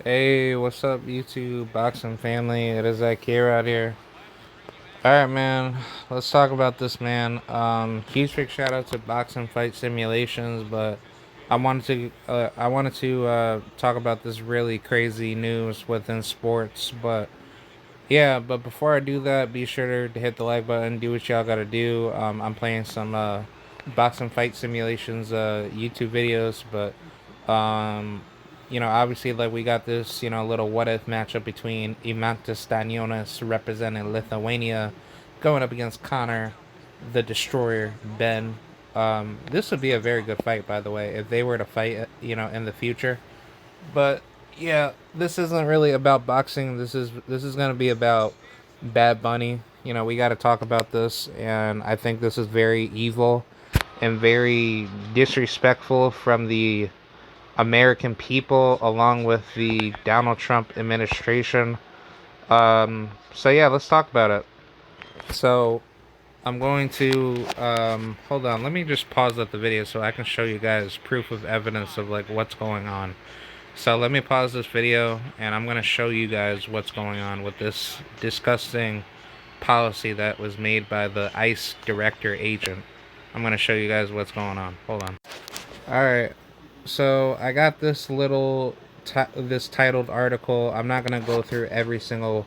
Hey, what's up, YouTube boxing family? It is Akira out here. All right, man. Let's talk about this, man. Huge big shout out to Boxing Fight Simulations, but I wanted to talk about this really crazy news within sports. But yeah, but before I do that, be sure to hit the like button. Do what y'all gotta do. I'm playing some Boxing Fight Simulations YouTube videos, but um, obviously, like we got this, little what if matchup between Imantas Stanionis representing Lithuania going up against Connor, the Destroyer, Ben. This would be a very good fight, by the way, if they were to fight, in the future. But yeah, this isn't really about boxing. This is gonna be about Bad Bunny. We got to talk about this, and I think this is very evil and very disrespectful from the American people, along with the Donald Trump administration. So yeah, let's talk about it. So I'm going to hold on. Let me just pause up the video so I can show you guys proof of evidence of like what's going on. So let me pause this video, and I'm gonna show you guys what's going on with this disgusting policy that was made by the ICE director agent. I'm gonna show you guys what's going on. Hold on. All right. So I got this titled article. I'm not gonna go through every single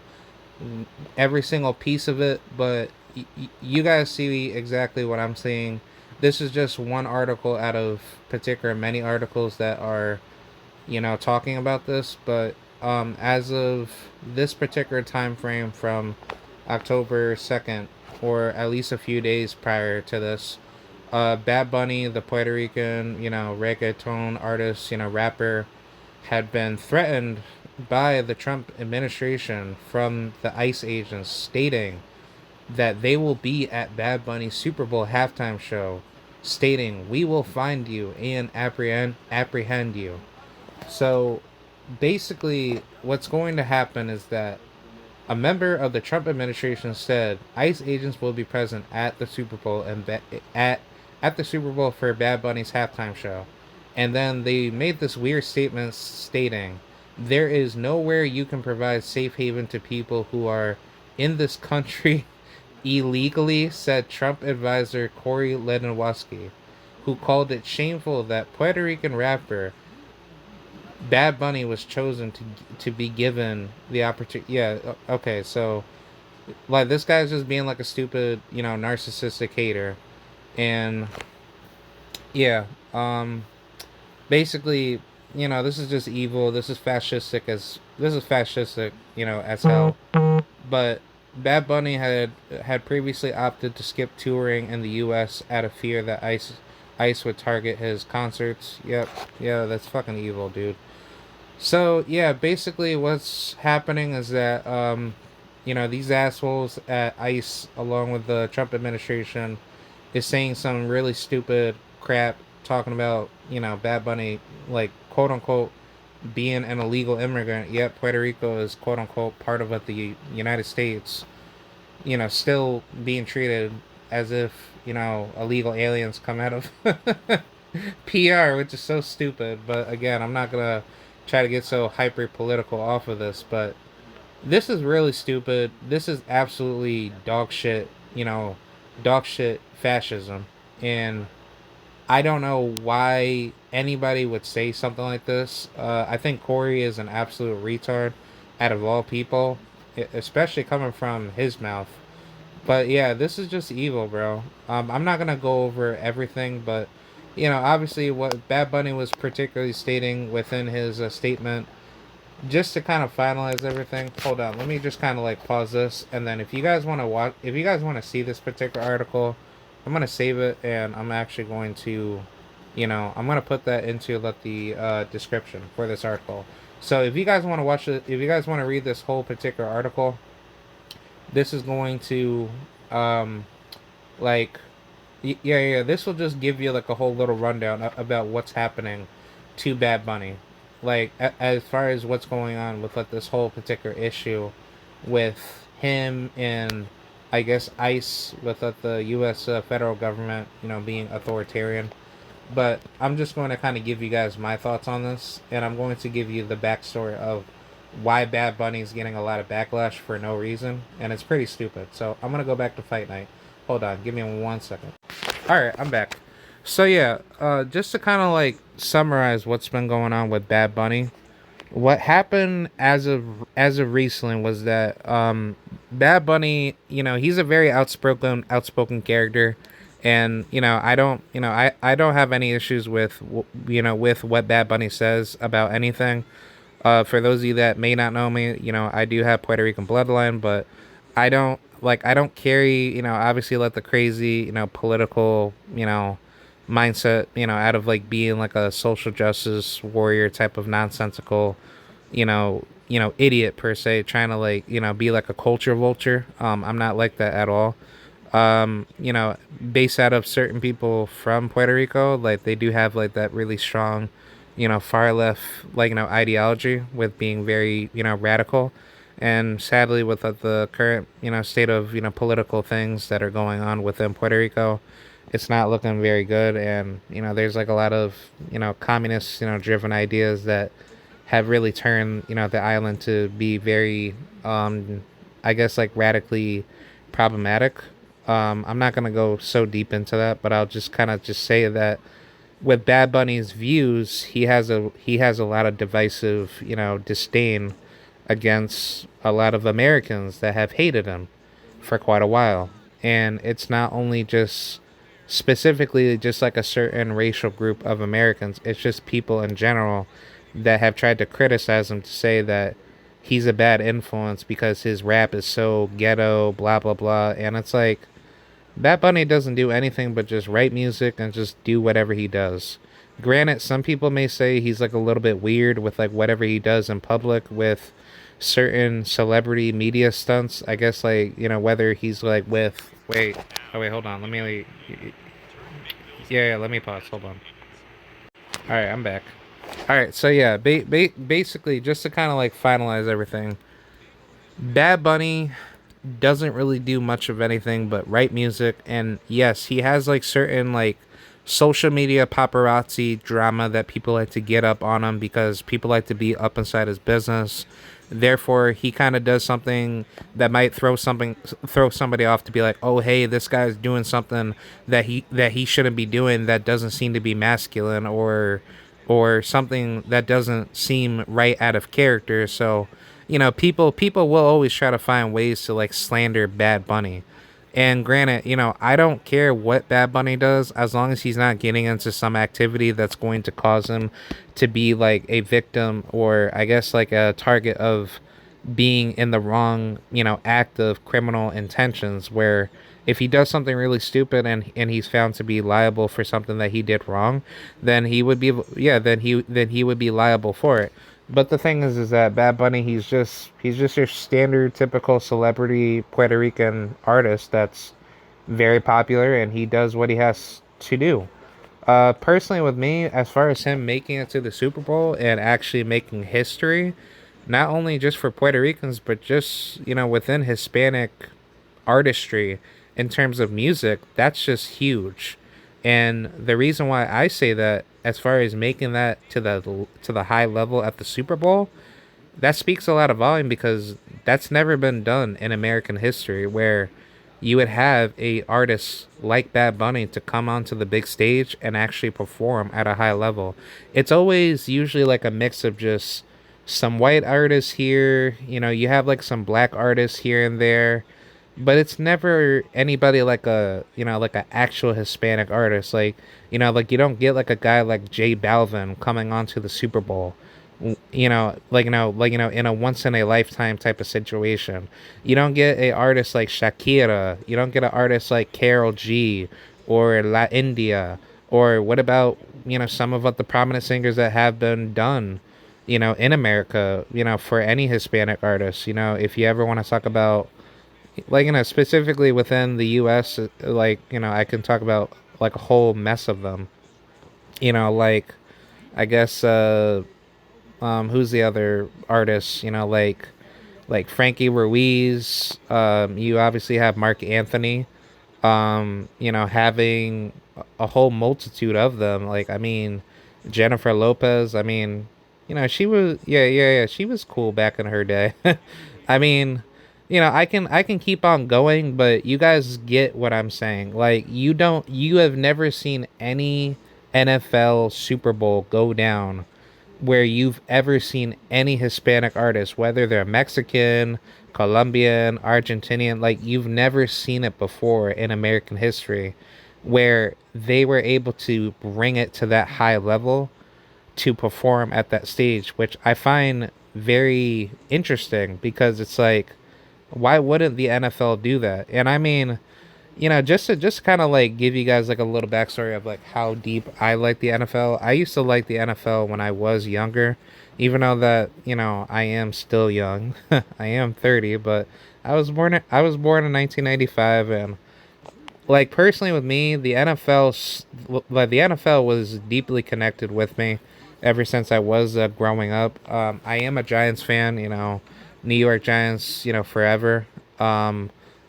piece of it, but you guys see exactly what I'm saying. This is just one article out of particular many articles that are, talking about this. But as of this particular time frame from October 2nd, or at least a few days prior to this, Bad Bunny, the Puerto Rican, reggaeton artist, rapper, had been threatened by the Trump administration from the ICE agents, stating that they will be at Bad Bunny's Super Bowl halftime show, stating, "We will find you and apprehend you." So basically, what's going to happen is that a member of the Trump administration said ICE agents will be present at the Super Bowl and at the Super Bowl for Bad Bunny's halftime show. And then they made this weird statement stating, "There is nowhere you can provide safe haven to people who are in this country illegally," said Trump advisor Corey Leninowski, who called it shameful that Puerto Rican rapper Bad Bunny was chosen to be given the opportunity. Yeah, okay, so like this guy's just being like a stupid, narcissistic hater, and yeah, basically, this is just evil. This is fascistic, as hell. But Bad Bunny had previously opted to skip touring in the U.S. out of fear that ICE would target his concerts. Yep, yeah, that's fucking evil, dude. So yeah, basically what's happening is that these assholes at ICE, along with the Trump administration, is saying some really stupid crap, talking about Bad Bunny, like, quote unquote, being an illegal immigrant. Yet Puerto Rico is, quote unquote, part of the United States. Still being treated as if illegal aliens come out of PR, which is so stupid. But again, I'm not gonna try to get so hyper political off of this, but this is really stupid. This is absolutely dog shit, dog shit fascism. And I don't know why anybody would say something like this. I think Corey is an absolute retard out of all people, especially coming from his mouth. But yeah, this is just evil, bro. I'm not gonna go over everything, but obviously, what Bad Bunny was particularly stating within his statement, just to kind of finalize everything. Hold on, let me just kind of like pause this, and then if you guys want to if you guys want to see this particular article, I'm gonna save it, and I'm actually going to, I'm gonna put that into the description for this article. So if you guys want to watch it, if you guys want to read this whole particular article, this is going to, um, like, yeah. This will just give you like a whole little rundown about what's happening to Bad Bunny, like as far as what's going on with like this whole particular issue with him and I guess ICE with the U.S. Federal government, being authoritarian. But I'm just going to kind of give you guys my thoughts on this, and I'm going to give you the backstory of why Bad Bunny is getting a lot of backlash for no reason, and it's pretty stupid. So I'm gonna go back to Fight Night. Hold on, give me 1 second. All right, I'm back. So yeah, just to kind of like summarize what's been going on with Bad Bunny, what happened as of recently was that Bad Bunny, he's a very outspoken character, and I don't have any issues with with what Bad Bunny says about anything. For those of you that may not know me, I do have Puerto Rican bloodline, but I don't carry, obviously let the crazy, political, mindset, out of like being like a social justice warrior type of nonsensical, idiot per se, trying to like, be like a culture vulture. I'm not like that at all. Based out of certain people from Puerto Rico, like they do have like that really strong, far left, like, ideology with being very, radical. And sadly, with the current, state of, political things that are going on within Puerto Rico, it's not looking very good. And, there's like a lot of, communist, driven ideas that have really turned, the island to be very, I guess, like radically problematic. I'm not gonna go so deep into that, but I'll just kind of just say that with Bad Bunny's views, he has a lot of divisive, disdain against a lot of Americans that have hated him for quite a while. And it's not only just specifically just like a certain racial group of Americans, it's just people in general that have tried to criticize him to say that he's a bad influence because his rap is so ghetto, blah, blah, blah. And it's like, Bad Bunny doesn't do anything but just write music and just do whatever he does. Granted, some people may say he's like a little bit weird with like whatever he does in public with certain celebrity media stunts. I guess like, whether he's like with wait, oh wait, hold on. Yeah, let me pause. Hold on. All right, I'm back. All right, so yeah, basically just to kind of like finalize everything. Bad Bunny doesn't really do much of anything but write music, and yes, he has like certain like social media paparazzi drama that people like to get up on him because people like to be up inside his business. Therefore, he kind of does something that might throw somebody off to be like, oh hey, this guy's doing something that he shouldn't be doing, that doesn't seem to be masculine, or something that doesn't seem right out of character. So, people will always try to find ways to like slander Bad Bunny. And granted, I don't care what Bad Bunny does as long as he's not getting into some activity that's going to cause him to be like a victim, or I guess like a target of being in the wrong, act of criminal intentions, where if he does something really stupid and he's found to be liable for something that he did wrong, then he would be, yeah, then he would be liable for it. But the thing is that Bad Bunny, he's just your standard typical celebrity Puerto Rican artist that's very popular, and he does what he has to do. Personally, with me, as far as him making it to the Super Bowl and actually making history, not only just for Puerto Ricans, but just, within Hispanic artistry in terms of music, that's just huge. And the reason why I say that, as far as making that to the high level at the Super Bowl, that speaks a lot of volume because that's never been done in American history, where you would have a artist like Bad Bunny to come onto the big stage and actually perform at a high level. It's always usually like a mix of just some white artists here, you have like some black artists here and there, but it's never anybody like like a actual Hispanic artist. Like, like you don't get like a guy like J Balvin coming onto the Super Bowl. In a once in a lifetime type of situation. You don't get a artist like Shakira. You don't get an artist like Carol G or La India. Or what about, some of the prominent singers that have been done, in America, for any Hispanic artists. If you ever want to talk about, like, specifically within the US, like, I can talk about like a whole mess of them. Like, I guess who's the other artist, like Frankie Ruiz. You obviously have Mark Anthony, having a whole multitude of them. Like, I mean, Jennifer Lopez. I mean, she was, yeah. She was cool back in her day. I mean, I can keep on going, but you guys get what I'm saying. Like, you have never seen any NFL Super Bowl go down where you've ever seen any Hispanic artist, whether they're Mexican, Colombian, Argentinian, like you've never seen it before in American history, where they were able to bring it to that high level to perform at that stage, which I find very interesting because it's like, why wouldn't the NFL do that? And I mean, just kind of like give you guys like a little backstory of like how deep I like the NFL. I used to like the NFL when I was younger, even though that I am still young. I am 30, but I was born in 1995, and like personally with me, the NFL was deeply connected with me ever since I was growing up. I am a Giants fan, New York Giants, forever.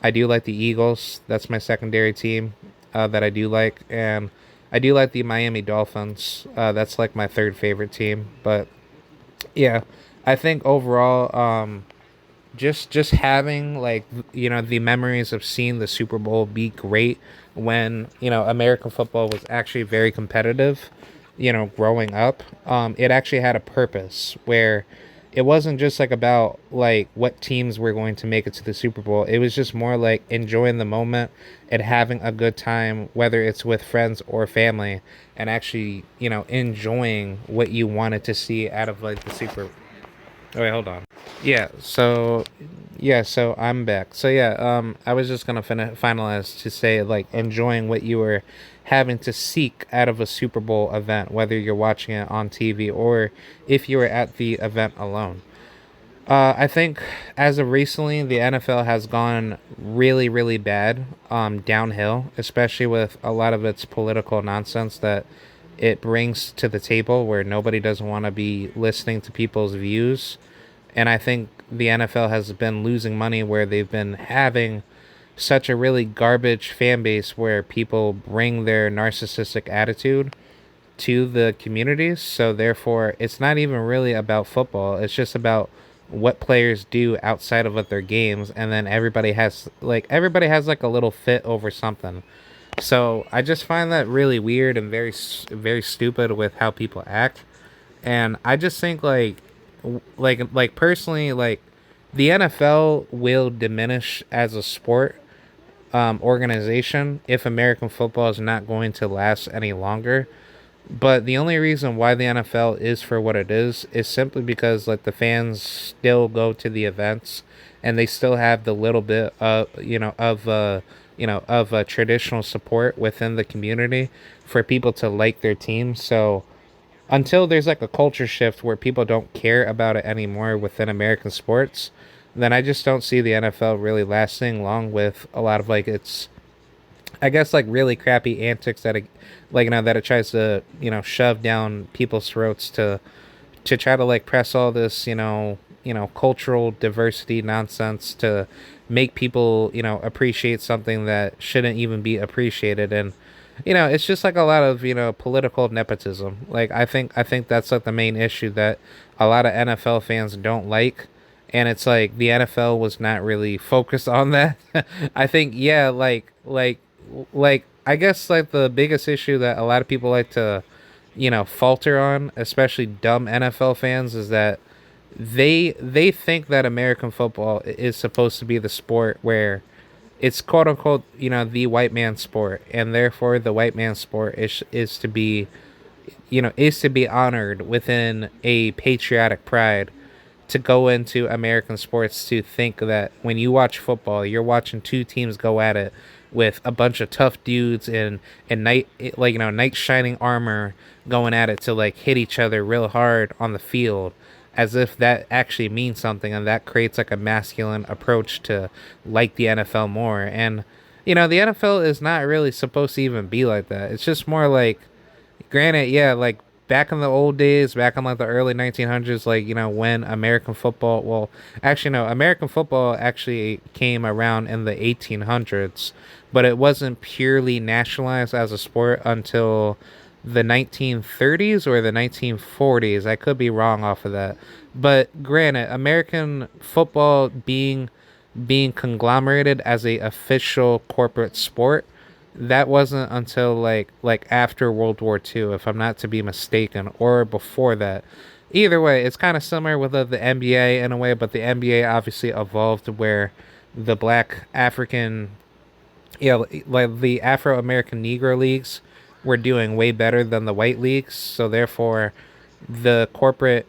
I do like the Eagles. That's my secondary team that I do like, and I do like the Miami Dolphins. That's like my third favorite team. But yeah, I think overall, just having like the memories of seeing the Super Bowl be great when American football was actually very competitive. Growing up, it actually had a purpose where it wasn't just like about like what teams were going to make it to the Super Bowl. It was just more like enjoying the moment and having a good time, whether it's with friends or family, and actually enjoying what you wanted to see out of like the Super. Oh wait, hold on. Yeah, so I'm back. So yeah, I was just gonna finalize to say like enjoying what you were having to seek out of a Super Bowl event, whether you're watching it on TV or if you were at the event alone. I think as of recently, the NFL has gone really, really bad, downhill, especially with a lot of its political nonsense that it brings to the table, where nobody doesn't want to be listening to people's views. And I think the NFL has been losing money where they've been having such a really garbage fan base where people bring their narcissistic attitude to the communities. So therefore, it's not even really about football. It's just about what players do outside of what their games, and then everybody has like a little fit over something. So I just find that really weird and very stupid with how people act. And I just think like personally, like the NFL will diminish as a sport organization if American football is not going to last any longer. But the only reason why the NFL is for what it is simply because like the fans still go to the events, and they still have the little bit of traditional support within the community for people to like their team. So until there's like a culture shift where people don't care about it anymore within American sports, then I just don't see the NFL really lasting long with a lot of like its, I guess, like really crappy antics that it, that it tries to shove down people's throats to try to like press all this cultural diversity nonsense to make people appreciate something that shouldn't even be appreciated. And it's just like a lot of political nepotism. Like I think that's like the main issue that a lot of NFL fans don't like. And it's like the NFL was not really focused on that. I think, yeah, like I guess like the biggest issue that a lot of people like to falter on, especially dumb NFL fans, is that they think that American football is supposed to be the sport where it's quote unquote the white man sport, and therefore the white man sport is to be honored within a patriotic pride, to go into American sports, to think that when you watch football, you're watching two teams go at it with a bunch of tough dudes in knight shining armor, going at it to like hit each other real hard on the field, as if that actually means something, and that creates like a masculine approach to like the NFL more. And the NFL is not really supposed to even be like that. It's just more like, granted, yeah, like back in the old days, back in like the early 1900s, like, when American football, well, actually, no, American football actually came around in the 1800s, but it wasn't purely nationalized as a sport until the 1930s or the 1940s. I could be wrong off of that. But granted, American football being conglomerated as a official corporate sport, that wasn't until like after World War II, if I'm not to be mistaken, or before that. Either way, it's kind of similar with the NBA in a way, but the NBA obviously evolved where the black African, yeah, like the Afro American Negro leagues were doing way better than the white leagues, so therefore the corporate,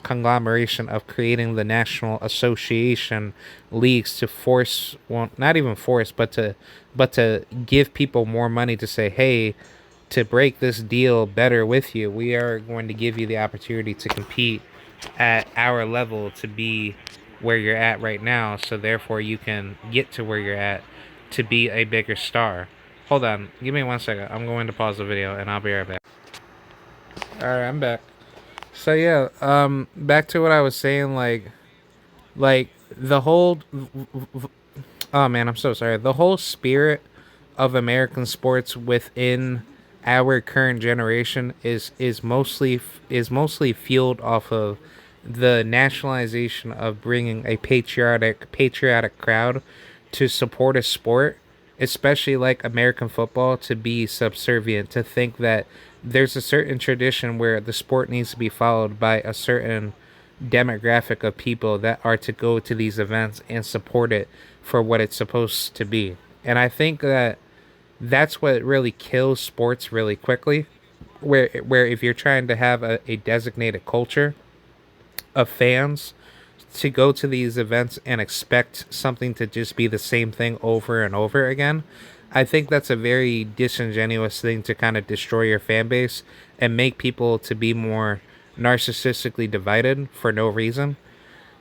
conglomeration of creating the National Association leagues to force, well, not even force, but to give people more money to say, hey, to break this deal better with you, we are going to give you the opportunity to compete at our level to be where you're at right now, so therefore you can get to where you're at to be a bigger star. Hold on, give me 1 second. I'm going to pause the video and I'll be right back. Alright, I'm back. So yeah, back to what I was saying, like the whole, oh man, I'm so sorry. The whole spirit of American sports within our current generation is mostly fueled off of the nationalization of bringing a patriotic crowd to support a sport, especially like American football, to be subservient, to think that there's a certain tradition where the sport needs to be followed by a certain demographic of people that are to go to these events and support it for what it's supposed to be. And I think that that's what really kills sports really quickly. Where if you're trying to have a designated culture of fans to go to these events and expect something to just be the same thing over and over again, I think that's a very disingenuous thing to kind of destroy your fan base and make people to be more narcissistically divided for no reason.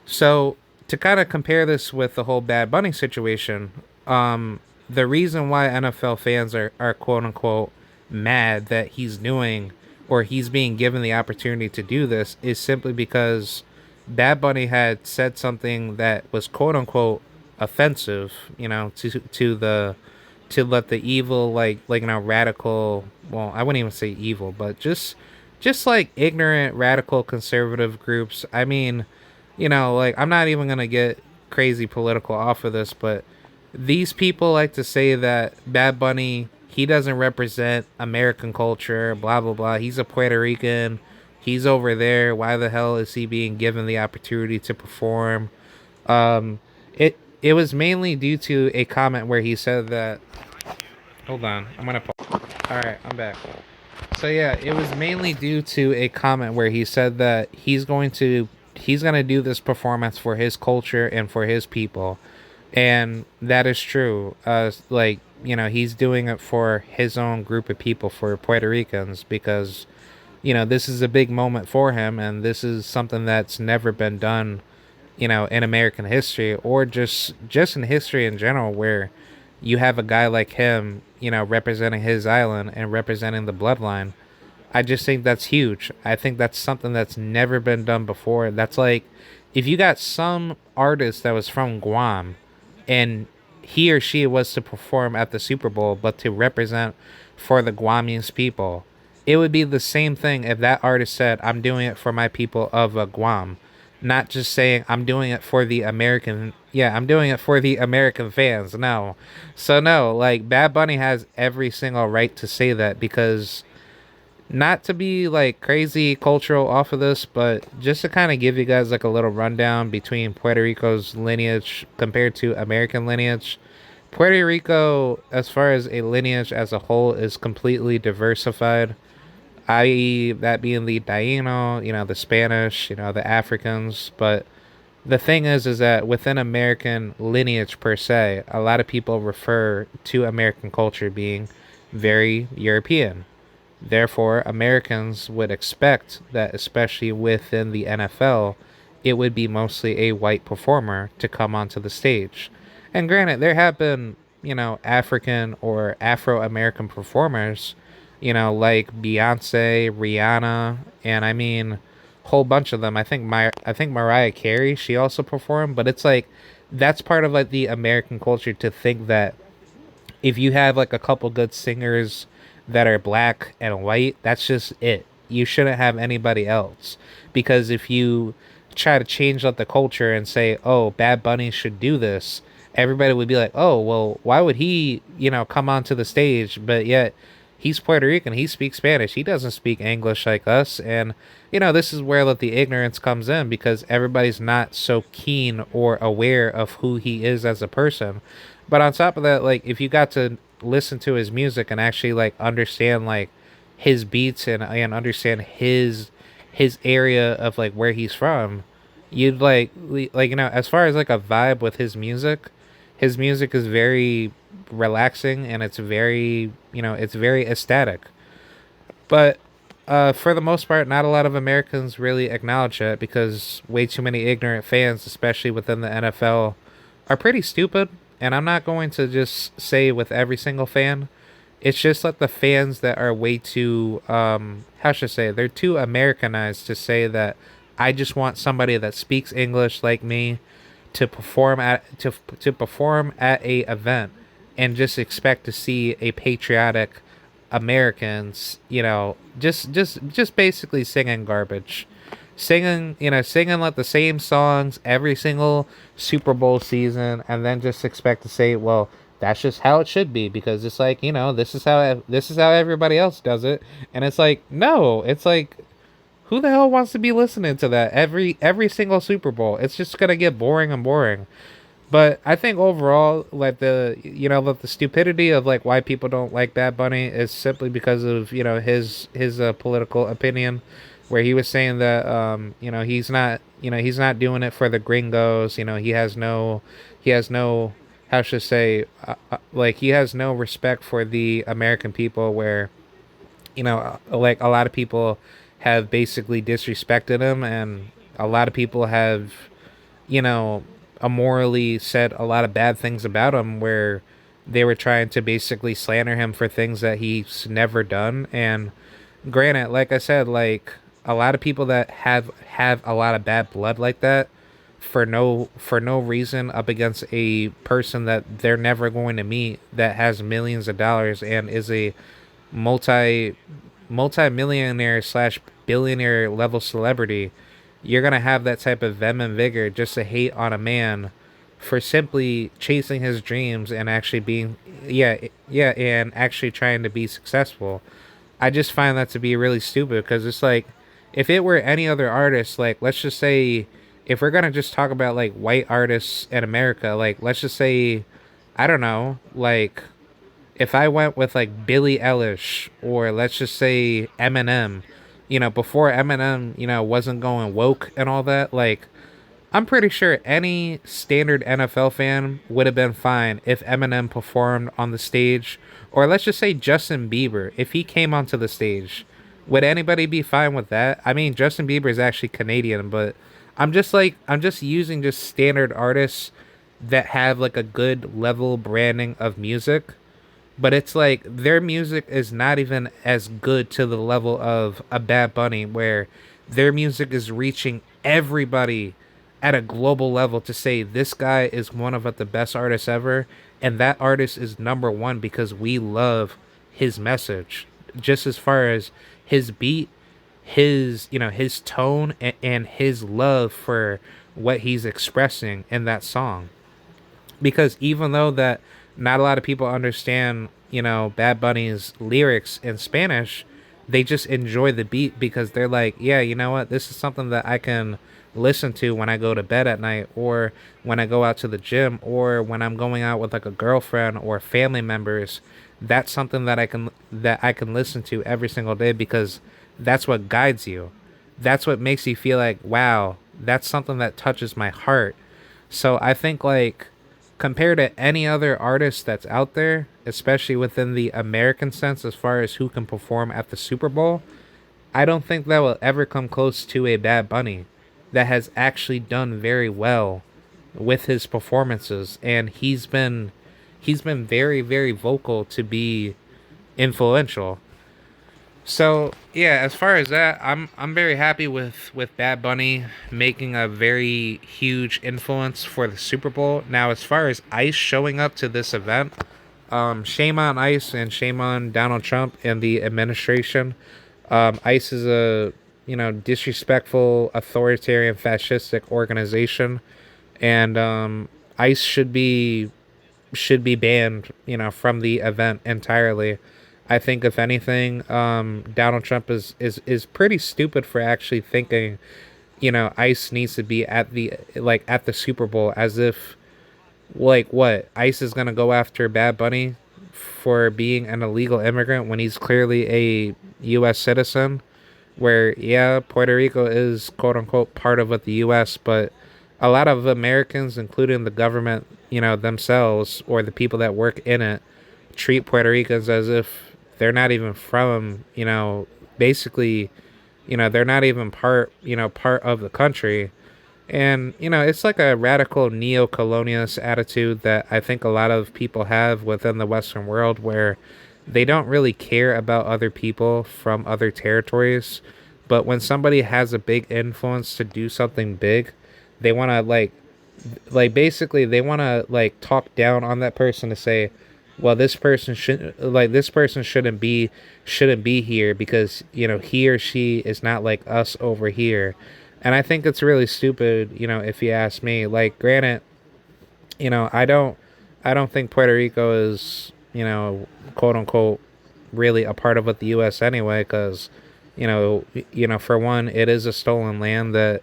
So to kind of compare this with the whole Bad Bunny situation, the reason why NFL fans are quote unquote mad that he's doing, or he's being given the opportunity to do this, is simply because Bad Bunny had said something that was quote unquote offensive, to let the evil, radical, well, I wouldn't even say evil, but just like ignorant radical conservative groups. I mean, like, I'm not even gonna get crazy political off of this, but these people like to say that Bad Bunny, he doesn't represent American culture, blah blah blah. He's a Puerto Rican. He's over there. Why the hell is he being given the opportunity to perform? It was mainly due to a comment where he said that. Hold on, I'm gonna pause. All right, I'm back. So yeah, it was mainly due to a comment where he said that he's gonna do this performance for his culture and for his people, and that is true. He's doing it for his own group of people, for Puerto Ricans, because this is a big moment for him, and this is something that's never been done, in American history, or just in history in general, where you have a guy like him, representing his island and representing the bloodline. I just think that's huge. I think that's something that's never been done before. That's like if you got some artist that was from Guam and he or she was to perform at the Super Bowl, but to represent for the Guamese people. It would be the same thing if that artist said, I'm doing it for my people of Guam. Not just saying, I'm doing it for the American, yeah, I'm doing it for the American fans. No. So, no, like, Bad Bunny has every single right to say that, because not to be like crazy cultural off of this, but just to kind of give you guys like a little rundown between Puerto Rico's lineage compared to American lineage. Puerto Rico, as far as a lineage as a whole, is completely diversified, i.e., that being the Taino, the Spanish, the Africans. But the thing is that within American lineage per se, a lot of people refer to American culture being very European. Therefore, Americans would expect that, especially within the NFL, it would be mostly a white performer to come onto the stage. And granted, there have been, African or Afro American performers, like Beyonce, Rihanna, and I mean, whole bunch of them. I think Mariah Carey, she also performed, but it's like that's part of like the American culture to think that if you have like a couple good singers that are black and white, that's just it. You shouldn't have anybody else. Because if you try to change up the culture and say, oh, Bad Bunny should do this, everybody would be like, oh, well, why would he, come onto the stage? But yet he's Puerto Rican. He speaks Spanish. He doesn't speak English like us. And, this is where like, the ignorance comes in because everybody's not so keen or aware of who he is as a person. But on top of that, like if you got to listen to his music and actually like understand like his beats and understand his area of like where he's from, you'd like as far as like a vibe with his music is very relaxing and it's very it's very ecstatic. But for the most part, not a lot of Americans really acknowledge it because way too many ignorant fans, especially within the NFL, are pretty stupid. And I'm not going to just say with every single fan. It's just like the fans that are way too, how should I say, they're too Americanized to say that I just want somebody that speaks English like me to perform at a event and just expect to see a patriotic Americans, just basically singing garbage. Singing like the same songs every single Super Bowl season and then just expect to say, well, that's just how it should be because it's like, this is how everybody else does it. And it's like, no, it's like who the hell wants to be listening to that every single Super Bowl? It's just going to get boring and boring. But I think overall, like like the stupidity of like why people don't like Bad Bunny is simply because of his political opinion, where he was saying that he's not doing it for the gringos. He has no how should I say like he has no respect for the American people. Where like a lot of people have basically disrespected him, and a lot of people have you know, immorally said a lot of bad things about him where they were trying to basically slander him for things that he's never done. And granted, like I said, like a lot of people that have a lot of bad blood like that for no reason up against a person that they're never going to meet that has millions of dollars and is a multi multi-millionaire slash billionaire level celebrity, you're gonna have that type of vim and vigor just to hate on a man for simply chasing his dreams and actually being and actually trying to be successful. I just find that to be really stupid because it's like if it were any other artist, like let's just say if we're gonna just talk about like white artists in America, like let's just say I don't know, like if I went with like Billie Eilish or let's just say Eminem, before Eminem, wasn't going woke and all that, like I'm pretty sure any standard NFL fan would have been fine if Eminem performed on the stage, or let's just say Justin Bieber, if he came onto the stage, would anybody be fine with that? I mean, Justin Bieber is actually Canadian, but I'm just using just standard artists that have like a good level branding of music, but it's like their music is not even as good to the level of a Bad Bunny where their music is reaching everybody at a global level to say this guy is one of the best artists ever, and that artist is number one because we love his message just as far as his beat, his tone, and his love for what he's expressing in that song. Because even though that not a lot of people understand, Bad Bunny's lyrics in Spanish, they just enjoy the beat because they're like, yeah, you know what, this is something that I can listen to when I go to bed at night or when I go out to the gym or when I'm going out with like a girlfriend or family members. That's something that I can listen to every single day because that's what guides you. That's what makes you feel like, wow, that's something that touches my heart. So I think like compared to any other artist that's out there, especially within the American sense as far as who can perform at the Super Bowl, I don't think that will ever come close to a Bad Bunny that has actually done very well with his performances, and he's been very very vocal to be influential. So yeah, as far as that, I'm very happy with Bad Bunny making a very huge influence for the Super Bowl. Now, as far as Ice showing up to this event, shame on Ice and shame on Donald Trump and the administration. Ice is a disrespectful, authoritarian, fascistic organization, and Ice should be banned, from the event entirely. I think if anything, Donald Trump is pretty stupid for actually thinking, ICE needs to be at the Super Bowl, as if like what ICE is gonna go after Bad Bunny for being an illegal immigrant when he's clearly a U.S. citizen. Where yeah, Puerto Rico is quote unquote part of what the U.S., but a lot of Americans, including the government, themselves or the people that work in it, treat Puerto Ricans as if they're not even from, basically, they're not even part of the country. And, it's like a radical neo colonialist attitude that I think a lot of people have within the Western world, where they don't really care about other people from other territories. But when somebody has a big influence to do something big, they want to basically they want to talk down on that person to say, well, this person shouldn't be here because he or she is not like us over here. And I think it's really stupid, if you ask me. Like, granted, I don't think Puerto Rico is, quote unquote, really a part of what the U.S. anyway, because, for one, it is a stolen land that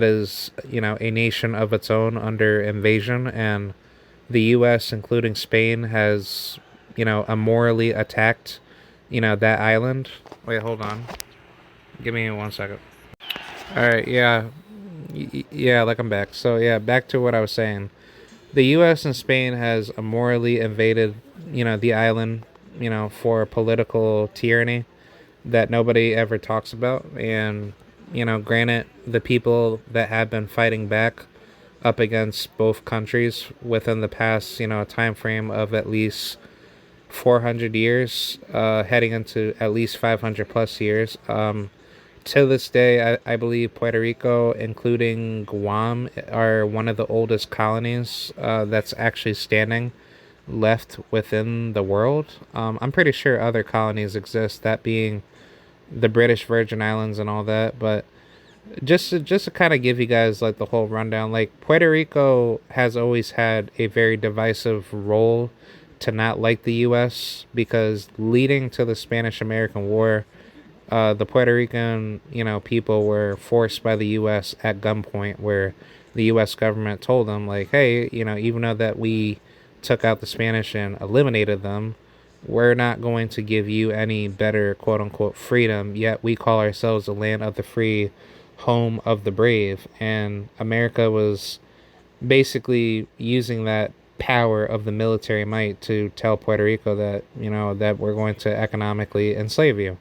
is, a nation of its own under invasion, and the U.S., including Spain, has, immorally attacked, that island. Wait, hold on. Give me 1 second. All right, yeah, yeah, like I'm back. So yeah, back to what I was saying. The U.S. and Spain has immorally invaded, the island, for political tyranny that nobody ever talks about. And, granted, the people that have been fighting back up against both countries within the past, time frame of at least 400 years, heading into at least 500 plus years. To this day, I believe Puerto Rico, including Guam, are one of the oldest colonies that's actually standing left within the world. I'm pretty sure other colonies exist, that being the British Virgin Islands and all that. But just to kind of give you guys like the whole rundown, like Puerto Rico has always had a very divisive role to not like the U.S. because leading to the Spanish American War, the Puerto Rican, people were forced by the U.S. at gunpoint, where the U.S. government told them, like, hey, even though that we took out the Spanish and eliminated them, we're not going to give you any better, quote unquote, freedom, yet we call ourselves the land of the free, home of the brave. And America was basically using that power of the military might to tell Puerto Rico that, that we're going to economically enslave you.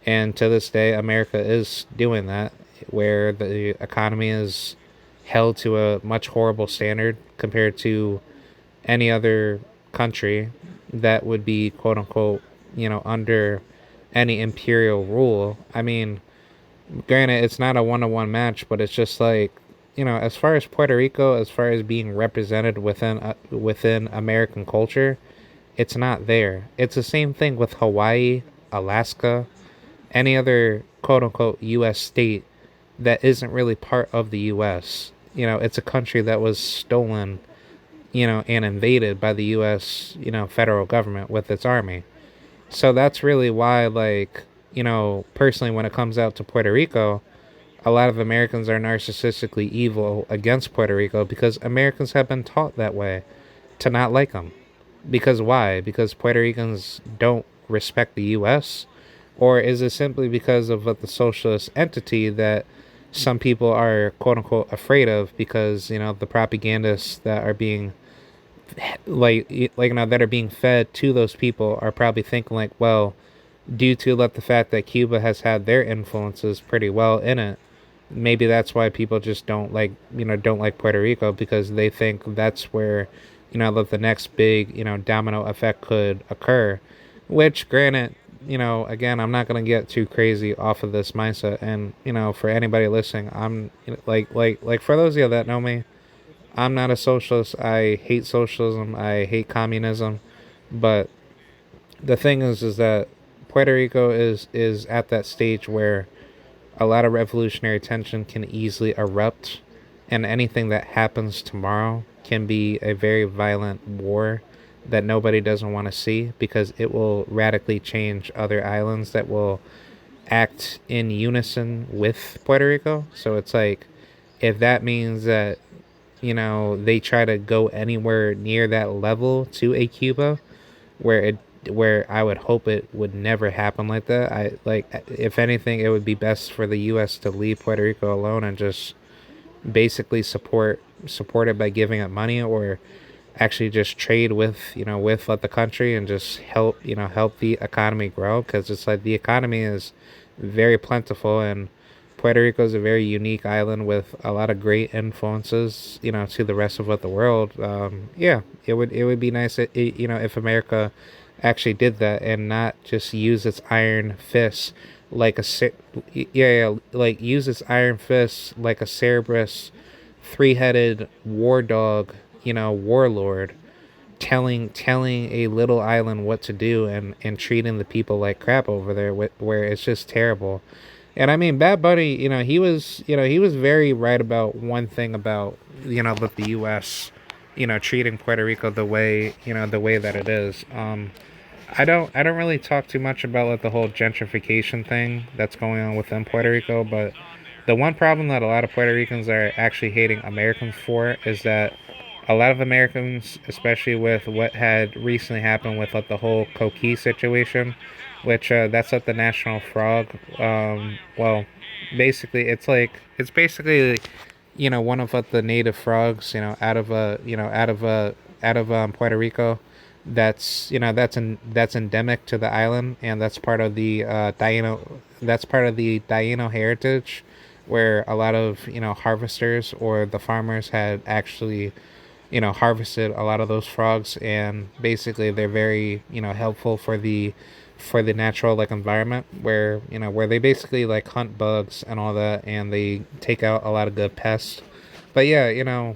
And to this day, America is doing that, where the economy is held to a much horrible standard compared to any other country that would be, quote unquote, under any imperial rule. I mean, granted, it's not a 1-to-1 match, but it's just like, as far as Puerto Rico, as far as being represented within American culture, it's not there. It's the same thing with Hawaii, Alaska, any other quote unquote US state that isn't really part of the US. It's a country that was stolen, and invaded by the US, federal government with its army. So that's really why, like, personally, when it comes out to Puerto Rico, a lot of Americans are narcissistically evil against Puerto Rico because Americans have been taught that way, to not like them. Because why? Because Puerto Ricans don't respect the U.S.? Or is it simply because of what the socialist entity that some people are quote unquote afraid of, because the propagandists that are being that are being fed to those people are probably thinking like, well, due to the fact that Cuba has had their influences pretty well in it, maybe that's why people just don't like Puerto Rico, because they think that's where that the next big domino effect could occur. Which, granted, again, I'm not gonna get too crazy off of this mindset. And for anybody listening, I'm like for those of you that know me, I'm not a socialist. I hate socialism. I hate communism. But the thing is that Puerto Rico is at that stage where a lot of revolutionary tension can easily erupt, and anything that happens tomorrow can be a very violent war that nobody doesn't want to see, because it will radically change other islands that will act in unison with Puerto Rico. So it's like, if that means that they try to go anywhere near that level to a Cuba, where I would hope it would never happen like that. I like, if anything, it would be best for the U.S. to leave Puerto Rico alone and just basically support it by giving it money, or actually just trade with with the country and just help the economy grow, because it's like the economy is very plentiful, and Puerto Rico is a very unique island with a lot of great influences, to the rest of the world. Yeah, it would be nice if America actually did that and not just use its iron fist like like use its iron fist like a Cerberus, three-headed war dog, warlord, telling a little island what to do, and treating the people like crap over there, where it's just terrible. And I mean, Bad Bunny, he was very right about one thing about with the U.S. Treating Puerto Rico the way that it is. I don't really talk too much about like the whole gentrification thing that's going on within Puerto Rico, but the one problem that a lot of Puerto Ricans are actually hating Americans for is that a lot of Americans, especially with what had recently happened with like the whole coquí situation, which that's like the national frog. Well, basically, it's basically one of like the native frogs, out of Puerto Rico. That's endemic to the island, and that's part of the Taino. That's part of the Taino heritage, where a lot of harvesters or the farmers had actually harvested a lot of those frogs, and basically they're very helpful for the natural like environment, where they basically like hunt bugs and all that, and they take out a lot of good pests. But yeah,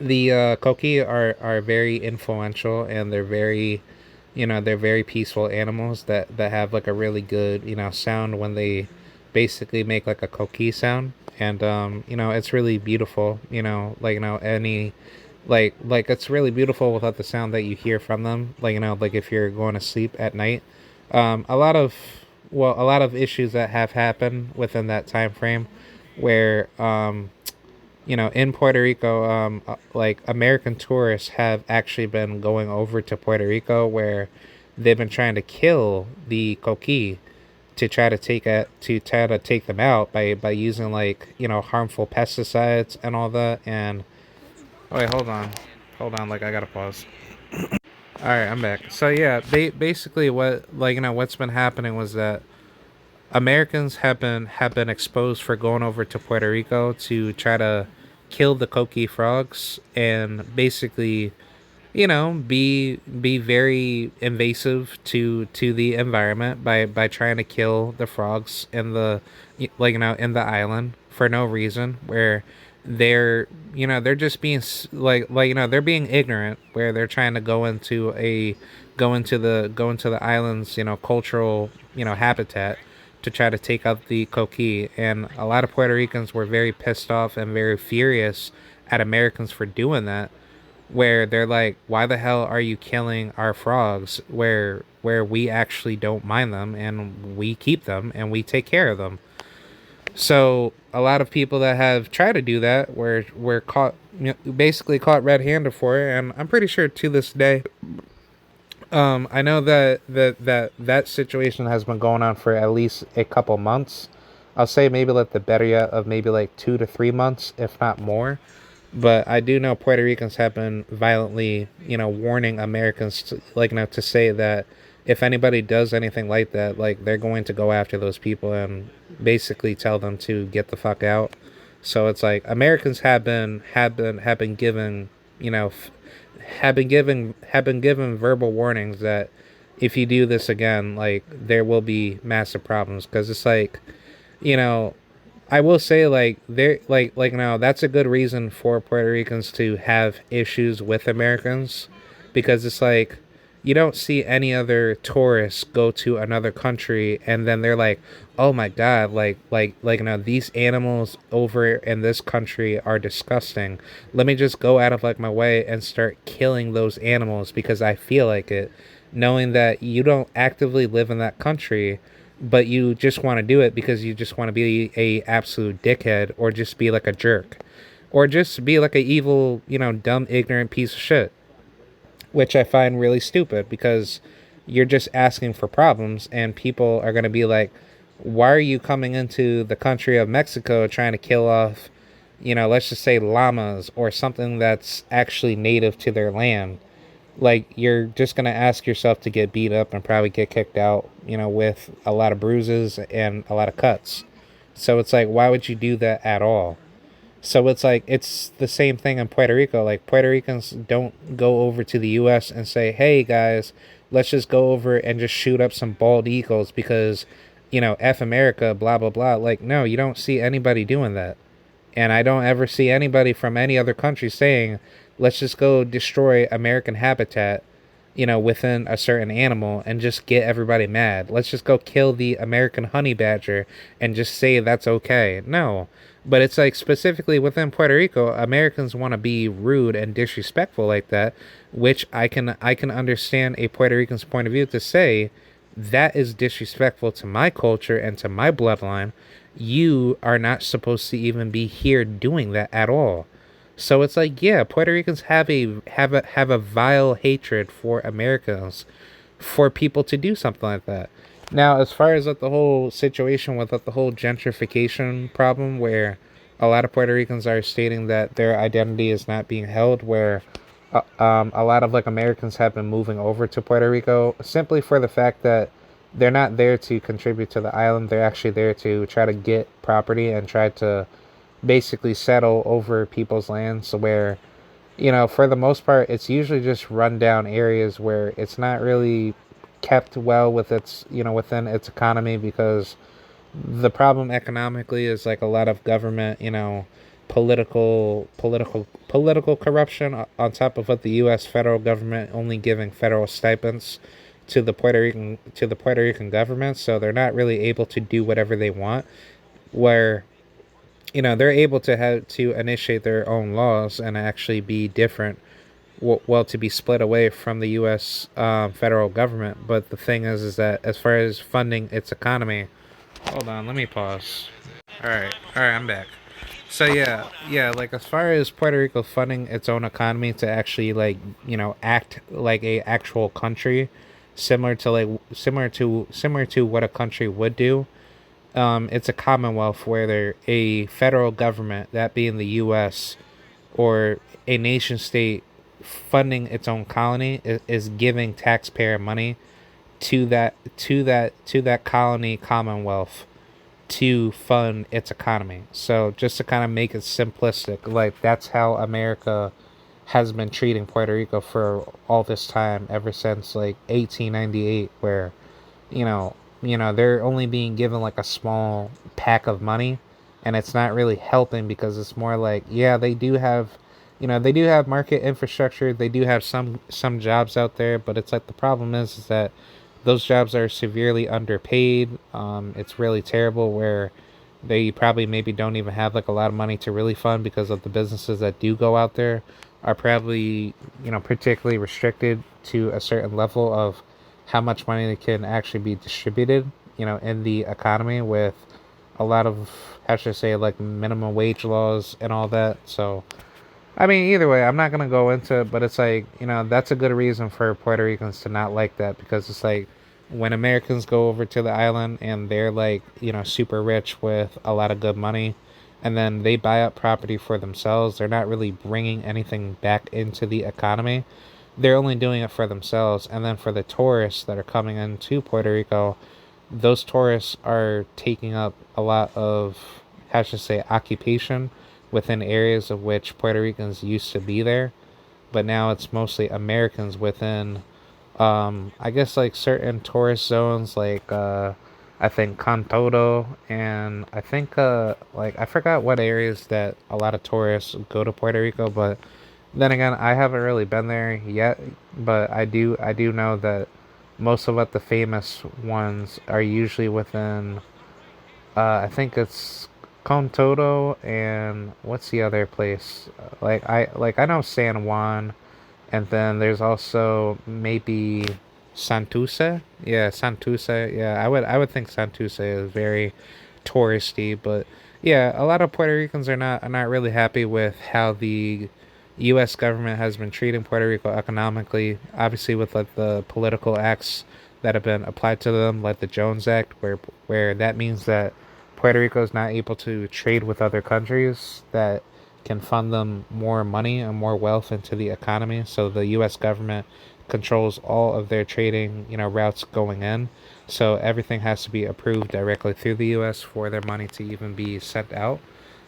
the koki are very influential, and they're very peaceful animals that have like a really good sound when they basically make like a koki sound. And it's really beautiful, like any like it's really beautiful without the sound that you hear from them, like like if you're going to sleep at night. A lot of a lot of issues that have happened within that time frame, where in Puerto Rico, like American tourists have actually been going over to Puerto Rico, where they've been trying to kill the coqui to try to take them out by using like harmful pesticides and all that. And oh wait, hold on, like I gotta pause. All right, I'm back. So yeah, basically what's been happening was that Americans have been exposed for going over to Puerto Rico to try to kill the coqui frogs, and basically be very invasive to the environment by trying to kill the frogs in the in the island for no reason, where they're just being they're being ignorant, where they're trying to go into the island's cultural habitat to try to take out the coqui. And a lot of Puerto Ricans were very pissed off and very furious at Americans for doing that, where they're like, why the hell are you killing our frogs, where we actually don't mind them, and we keep them and we take care of them. So a lot of people that have tried to do that were caught, basically caught red-handed for it. And I'm pretty sure to this day, I know that situation has been going on for at least a couple months. I'll say maybe like the better yet of maybe like 2 to 3 months, if not more. But I do know Puerto Ricans have been violently, warning Americans to, to say that if anybody does anything like that, like they're going to go after those people and basically tell them to get the fuck out. So it's like Americans have been given, have been given verbal warnings that if you do this again, like there will be massive problems because it's like, you know, I will say like there like now that's a good reason for Puerto Ricans to have issues with Americans because it's like you don't see any other tourists go to another country and then they're like, "Oh my god, now these animals over in this country are disgusting. Let me just go out of like my way and start killing those animals because I feel like it." Knowing that you don't actively live in that country but you just want to do it because you just want to be a absolute dickhead or just be like a jerk or just be like a evil, dumb ignorant piece of shit, which I find really stupid because you're just asking for problems and people are going to be like, why are you coming into the country of Mexico trying to kill off, let's just say llamas or something that's actually native to their land? Like you're just gonna ask yourself to get beat up and probably get kicked out, with a lot of bruises and a lot of cuts. So it's like, why would you do that at all? So it's like it's the same thing in Puerto Rico. Like Puerto Ricans don't go over to the U.S. and say, "Hey guys, let's just go over and just shoot up some bald eagles because, f America, blah blah blah." Like no, you don't see anybody doing that. And I don't ever see anybody from any other country saying, let's just go destroy American habitat, within a certain animal and just get everybody mad. Let's just go kill the American honey badger and just say that's okay. No. But it's like specifically within Puerto Rico, Americans want to be rude and disrespectful like that, which I can understand a Puerto Rican's point of view to say that is disrespectful to my culture and to my bloodline. You are not supposed to even be here doing that at all. So it's like, yeah, Puerto Ricans have a vile hatred for Americans for people to do something like that. Now, as far as like the whole situation with like, the whole gentrification problem, where a lot of Puerto Ricans are stating that their identity is not being held, where a lot of like Americans have been moving over to Puerto Rico simply for the fact that they're not there to contribute to the island. They're actually there to try to get property and try to basically settle over people's lands where, for the most part, it's usually just rundown areas where it's not really kept well with its, within its economy because the problem economically is like a lot of government, political corruption on top of what the U.S. federal government only giving federal stipends to the Puerto Rican government, so they're not really able to do whatever they want. Where they're able to have to initiate their own laws and actually be different, well, to be split away from the U.S. Federal government. But the thing is that as far as funding its economy, hold on, let me pause. All right, I'm back. So yeah, like as far as Puerto Rico funding its own economy to actually like act like a actual country, similar to what a country would do. It's a commonwealth where there a federal government, that being the U.S. or a nation state, funding its own colony is giving taxpayer money to that colony commonwealth to fund its economy. So just to kind of make it simplistic, like that's how America has been treating Puerto Rico for all this time, ever since like 1898, where you know, they're only being given like a small pack of money, and it's not really helping because it's more like, yeah, they do have market infrastructure, they do have some jobs out there, but it's like the problem is that those jobs are severely underpaid. It's really terrible where they probably maybe don't even have like a lot of money to really fund because of the businesses that do go out there are probably particularly restricted to a certain level of how much money can actually be distributed in the economy with a lot of, how should I say, like minimum wage laws and all that. So I mean, either way, I'm not gonna go into it, but it's like that's a good reason for Puerto Ricans to not like that because it's like when Americans go over to the island and they're like super rich with a lot of good money, and then they buy up property for themselves. They're not really bringing anything back into the economy. They're only doing it for themselves, and then for the tourists that are coming into Puerto Rico, those tourists are taking up a lot of, how should I say, occupation within areas of which Puerto Ricans used to be there, but now it's mostly Americans within I guess like certain tourist zones, like I think Cantodo, and I think like I forgot what areas that a lot of tourists go to Puerto Rico, but then again, I haven't really been there yet, but I do know that most of what the famous ones are usually within I think it's Cantodo, and what's the other place? Like I know San Juan, and then there's also maybe Santurce. Yeah, Santurce. Yeah, I would think Santurce is very touristy, but yeah, a lot of Puerto Ricans are not really happy with how the U.S. government has been treating Puerto Rico economically. Obviously, with like the political acts that have been applied to them, like the Jones Act, where that means that Puerto Rico is not able to trade with other countries that can fund them more money and more wealth into the economy. So the U.S. government controls all of their trading, routes going in. So everything has to be approved directly through the U.S. for their money to even be sent out.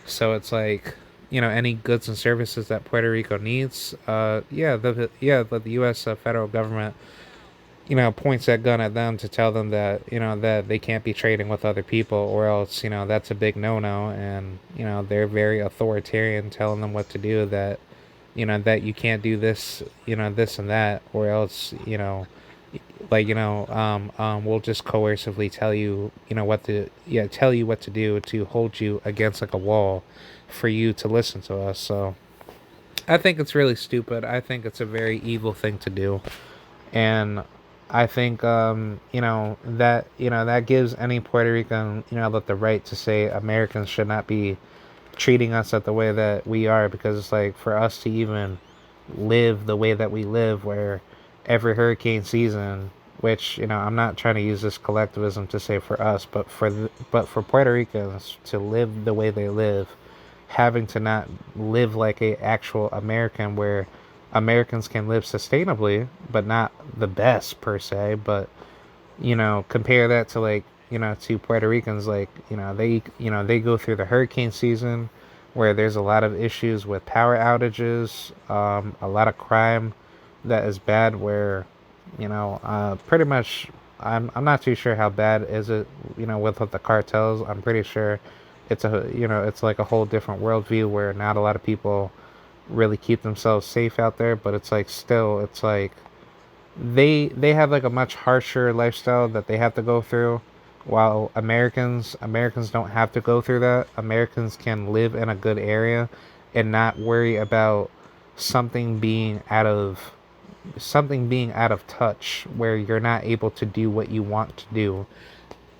So it's like, any goods and services that Puerto Rico needs, the U.S. Federal government, points that gun at them to tell them that that they can't be trading with other people, or else that's a big no-no, and they're very authoritarian, telling them what to do. That that you can't do this, this and that, or else like we'll just coercively tell you what to tell you what to do to hold you against like a wall for you to listen to us. So I think it's really stupid. I think it's a very evil thing to do, and I think that gives any Puerto Rican the right to say Americans should not be treating us at the way that we are, because it's like for us to even live the way that we live, where every hurricane season, which I'm not trying to use this collectivism to say for us, but for Puerto Ricans to live the way they live, having to not live like a actual American, where Americans can live sustainably, but not the best per se. But compare that to like to Puerto Ricans, like they go through the hurricane season, where there's a lot of issues with power outages, a lot of crime that is bad, where pretty much I'm not too sure how bad is it with the cartels. I'm pretty sure it's like a whole different worldview, where not a lot of people really keep themselves safe out there, but it's like still it's like they have like a much harsher lifestyle that they have to go through, while Americans don't have to go through that. Americans can live in a good area and not worry about something being out of touch, where you're not able to do what you want to do.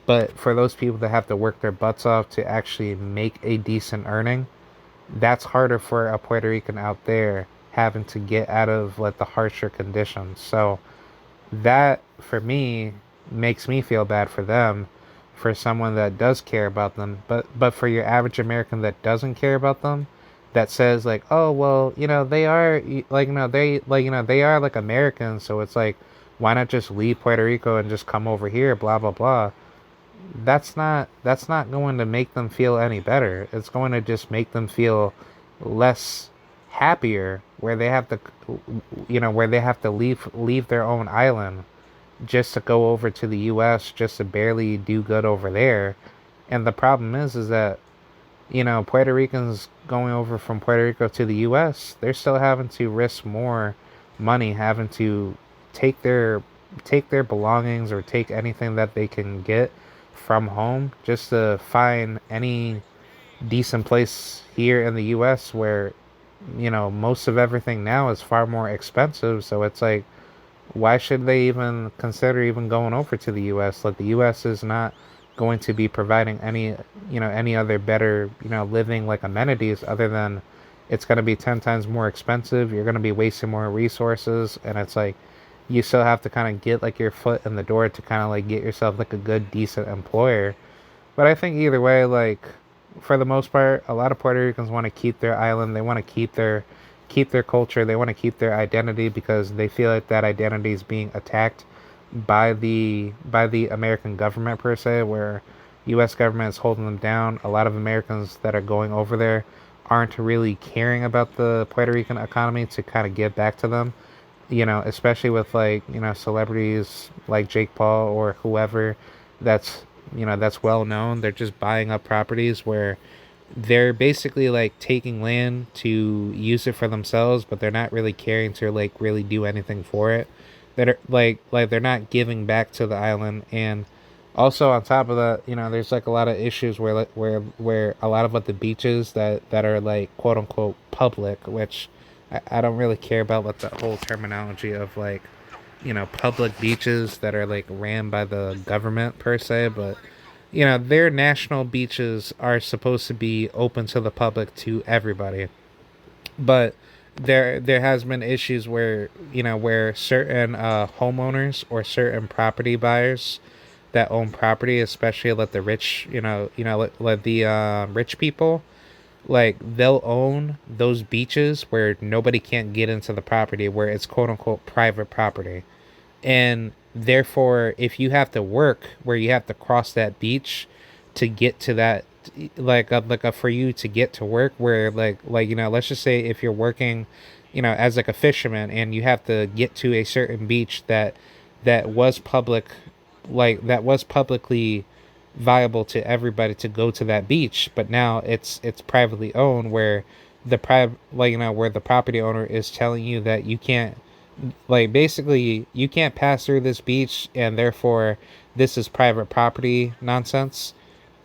But for those people that have to work their butts off to actually make a decent earning, that's harder for a Puerto Rican out there having to get out of like the harsher conditions. So that for me makes me feel bad for them, for someone that does care about them. But for your average American that doesn't care about them, that says like, oh well, they are like they are like Americans, so it's like, why not just leave Puerto Rico and just come over here, blah blah blah. That's not going to make them feel any better. It's going to just make them feel less happier, where they have to leave their own island just to go over to the US, just to barely do good over there. And the problem is that Puerto Ricans going over from Puerto Rico to the US, they're still having to risk more money, having to take their belongings, or take anything that they can get from home, just to find any decent place here in the US, where most of everything now is far more expensive. So it's like, why should they even consider even going over to the US? Like, the US is not going to be providing any other better living like amenities, other than it's going to be 10 times more expensive. You're going to be wasting more resources, and it's like you still have to kind of get like your foot in the door to kind of like get yourself like a good decent employer. But I think either way, like, for the most part, a lot of Puerto Ricans want to keep their island. They want to keep their culture. They want to keep their identity, because they feel like that identity is being attacked by the American government per se, where U.S. government is holding them down. A lot of Americans that are going over there aren't really caring about the Puerto Rican economy to kind of give back to them. especially with like, celebrities like Jake Paul or whoever that's, that's well known. They're just buying up properties where they're basically like taking land to use it for themselves, but they're not really caring to like really do anything for it. That are like they're not giving back to the island. And also on top of that, there's like a lot of issues where where a lot of like the beaches that are like quote unquote public, which I don't really care about what the whole terminology of like, public beaches that are like ran by the government per se, but their national beaches are supposed to be open to the public, to everybody. But there has been issues where, where certain homeowners or certain property buyers that own property, especially let the rich, let the rich people, like they'll own those beaches where nobody can't get into the property, where it's quote unquote private property. And therefore, if you have to work where you have to cross that beach to get to that, for you to get to work, where let's just say if you're working, as like a fisherman, and you have to get to a certain beach that was public, that was publicly viable to everybody to go to that beach, but now it's privately owned, where where the property owner is telling you that you can't, like, basically you can't pass through this beach, and therefore this is private property nonsense.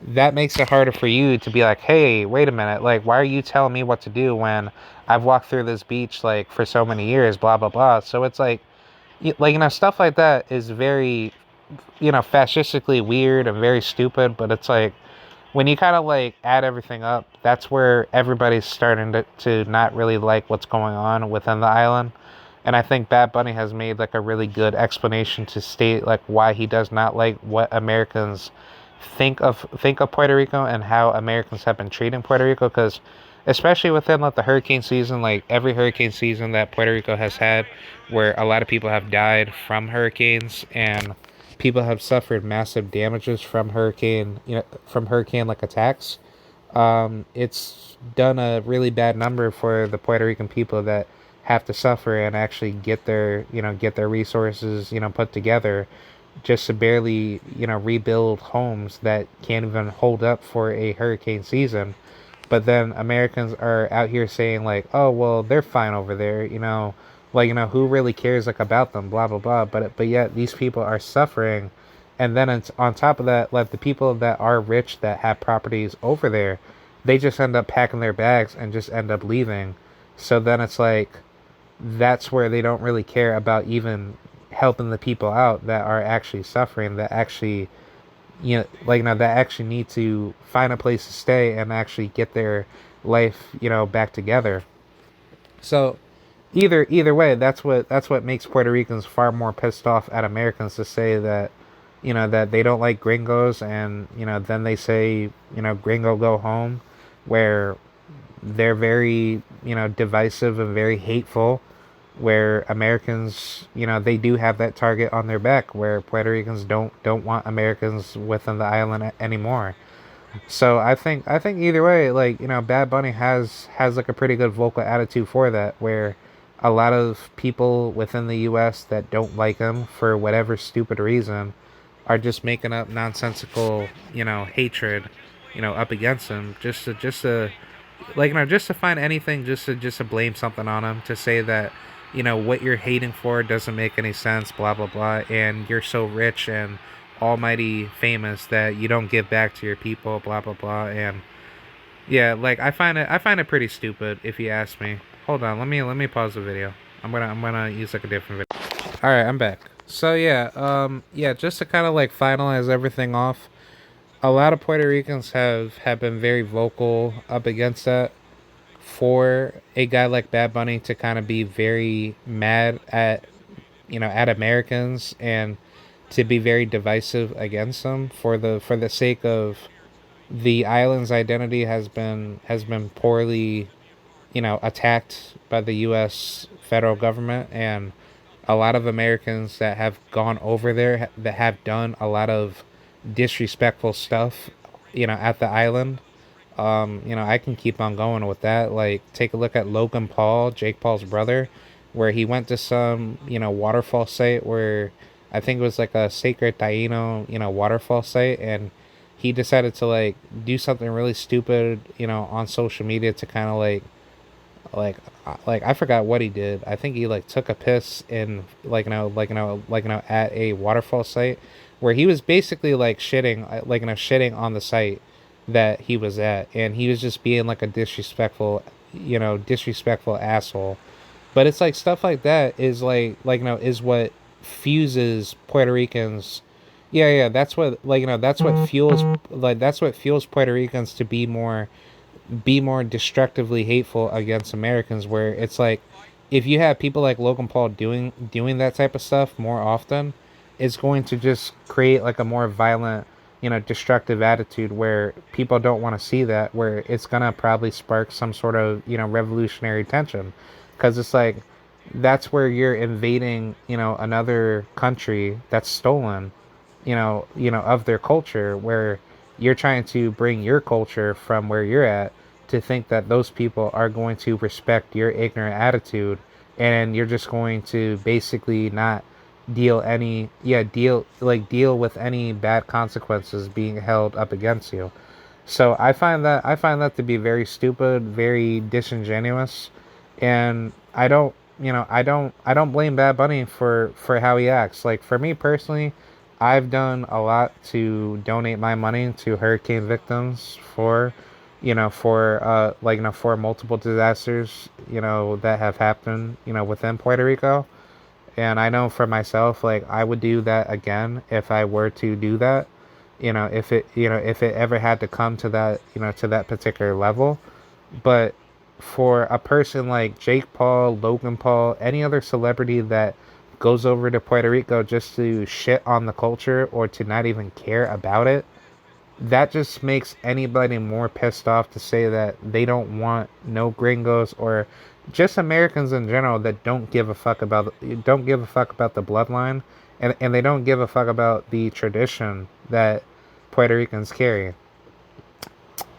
That makes it harder for you to be like, hey, wait a minute, like, why are you telling me what to do when I've walked through this beach like for so many years, blah blah blah. So it's like, stuff like that is very, fascistically weird and very stupid. But it's like, when you kind of like add everything up, that's where everybody's starting to not really like what's going on within the island. And I think Bad Bunny has made like a really good explanation to state like why he does not like what Americans think of Puerto Rico, and how Americans have been treating Puerto Rico. Because especially within like the hurricane season, like every hurricane season that Puerto Rico has had, where a lot of people have died from hurricanes, and people have suffered massive damages from hurricane like attacks. It's done a really bad number for the Puerto Rican people that have to suffer and actually get their resources, put together, just to barely, rebuild homes that can't even hold up for a hurricane season. But then Americans are out here saying like, oh well, they're fine over there, who really cares like about them, blah blah blah. But yet these people are suffering. And then it's on top of that, like the people that are rich that have properties over there, they just end up packing their bags and just end up leaving. So then it's like, that's where they don't really care about even helping the people out that are actually suffering, that actually, that actually need to find a place to stay and actually get their life, back together. So either way, that's what makes Puerto Ricans far more pissed off at Americans, to say that, that they don't like gringos, and then they say, gringo go home, where they're very, divisive and very hateful, where Americans, they do have that target on their back, where Puerto Ricans don't want Americans within the island anymore. So I think either way, like, Bad Bunny has like a pretty good vocal attitude for that, where a lot of people within the US that don't like him for whatever stupid reason are just making up nonsensical, hatred, up against him, just to like, just to find anything, just to blame something on him, to say that, what you're hating for doesn't make any sense, blah blah blah, and you're so rich and almighty famous that you don't give back to your people, blah blah blah. And yeah, like, I find it pretty stupid, if you ask me. Hold on, let me pause the video. I'm gonna use like a different video. All right, I'm back. So yeah, just to kind of like finalize everything off, a lot of Puerto Ricans have been very vocal up against that, for a guy like Bad Bunny to kind of be very mad at, at Americans, and to be very divisive against them, for the sake of the island's identity has been poorly, attacked by the US federal government. And a lot of Americans that have gone over there, that have done a lot of disrespectful stuff, at the island. I can keep on going with that. Like, take a look at Logan Paul, Jake Paul's brother. where he went to some, waterfall site where I think it was like a sacred Taino, waterfall site, and he decided to like do something really stupid, on social media to kind of like I forgot what he did. I think he like took a piss in at a waterfall site where he was basically like shitting shitting on the site that he was at, and he was just being like a disrespectful asshole. But it's like stuff like that is is what fuses Puerto Ricans. Yeah, yeah, that's what that's what fuels Puerto Ricans to be more destructively hateful against Americans, where it's like if you have people like Logan Paul doing that type of stuff more often, it's going to just create like a more violent, destructive attitude where people don't want to see that, where it's going to probably spark some sort of, revolutionary tension, because it's like that's where you're invading, another country that's stolen, of their culture, where you're trying to bring your culture from where you're at to think that those people are going to respect your ignorant attitude, and you're just going to basically not deal with any bad consequences being held up against you. So I find that to be very stupid, very disingenuous, and I don't blame Bad Bunny for how he acts. Like for me personally, I've done a lot to donate my money to hurricane victims for multiple disasters, that have happened, within Puerto Rico. And I know for myself, like I would do that again if I were to do that. If it ever had to come to that, to that particular level. But for a person like Jake Paul, Logan Paul, any other celebrity that goes over to Puerto Rico just to shit on the culture or to not even care about it, that just makes anybody more pissed off to say that they don't want no gringos or just Americans in general that don't give a fuck about the bloodline, and they don't give a fuck about the tradition that Puerto Ricans carry.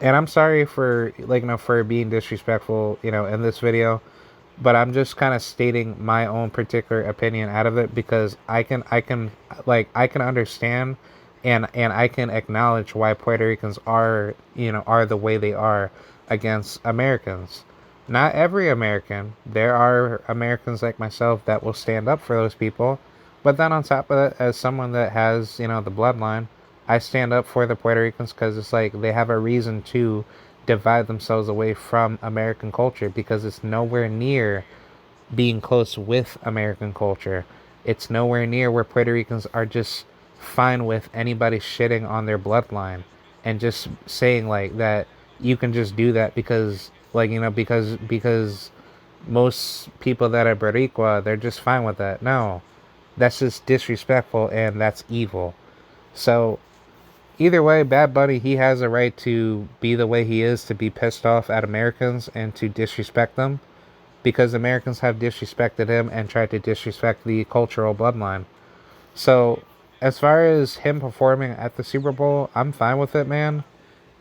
And I'm sorry for for being disrespectful, in this video, but I'm just kind of stating my own particular opinion out of it, because I can understand and I can acknowledge why Puerto Ricans are the way they are against Americans. Not every American. There are Americans like myself that will stand up for those people, but then on top of that, as someone that has the bloodline, I stand up for the Puerto Ricans because it's like they have a reason to divide themselves away from American culture, because it's nowhere near being close with American culture. It's nowhere near where Puerto Ricans are just fine with anybody shitting on their bloodline and just saying like that you can just do that because because most people that are Boricua, they're just fine with that. No, that's just disrespectful and that's evil. So either way, Bad Bunny, he has a right to be the way he is, to be pissed off at Americans and to disrespect them, because Americans have disrespected him and tried to disrespect the cultural bloodline. So, as far as him performing at the Super Bowl, I'm fine with it, man.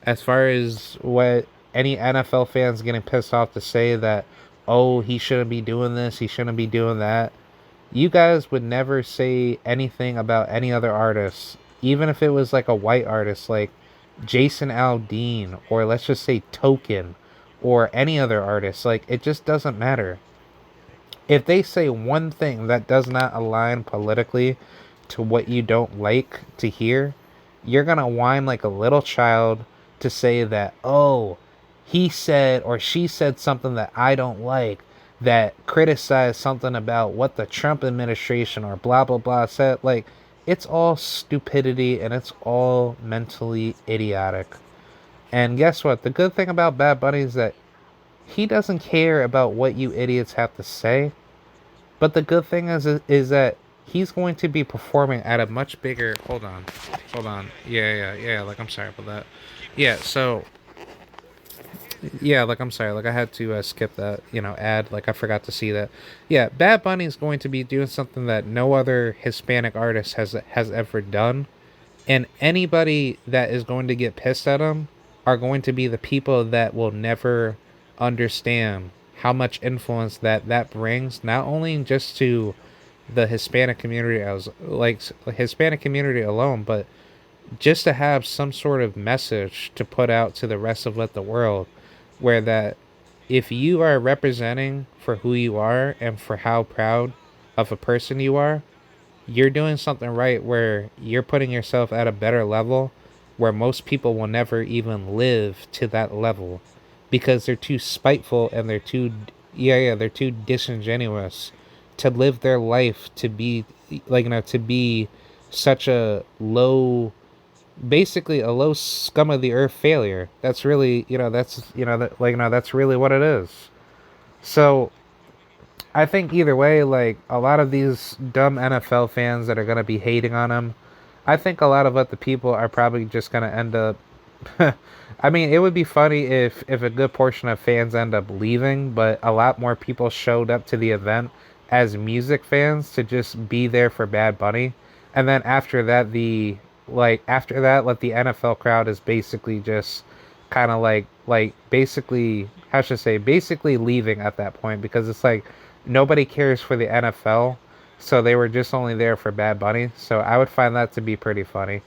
As far as what any NFL fans getting pissed off to say that, oh, he shouldn't be doing this, he shouldn't be doing that, you guys would never say anything about any other artists, even if it was like a white artist like Jason Aldean, or let's just say Token, or any other artist. Like, it just doesn't matter. If they say one thing that does not align politically to what you don't like to hear, you're gonna whine like a little child to say that, oh, he said or she said something that I don't like, that criticized something about what the Trump administration or blah blah blah said. Like, it's all stupidity and it's all mentally idiotic. And guess what? The good thing about Bad Bunny is that he doesn't care about what you idiots have to say. But the good thing is that he's going to be performing at a much bigger. Hold on. Yeah. Like, I'm sorry about that. Yeah. So yeah, like, I'm sorry. Like, I had to skip that ad. Like, I forgot to see that. Yeah, Bad Bunny is going to be doing something that no other Hispanic artist has ever done, and anybody that is going to get pissed at him are going to be the people that will never understand how much influence that brings, not only just to the Hispanic community as like Hispanic community alone, but just to have some sort of message to put out to the rest of the world, where that if you are representing for who you are and for how proud of a person you are, you're doing something right, where you're putting yourself at a better level where most people will never even live to that level because they're too spiteful and they're too they're too disingenuous to live their life to be to be such a low, basically a low scum of the earth failure. That's really, that's, that's really what it is. So I think either way, like a lot of these dumb NFL fans that are gonna be hating on him, I think a lot of other people are probably just gonna end up. I mean, it would be funny if a good portion of fans end up leaving, but a lot more people showed up to the event as music fans to just be there for Bad Bunny, and then after that, after that, let the NFL crowd is basically just kind of basically, how should I say, basically leaving at that point, because it's like nobody cares for the NFL, so they were just only there for Bad Bunny. So I would find that to be pretty funny.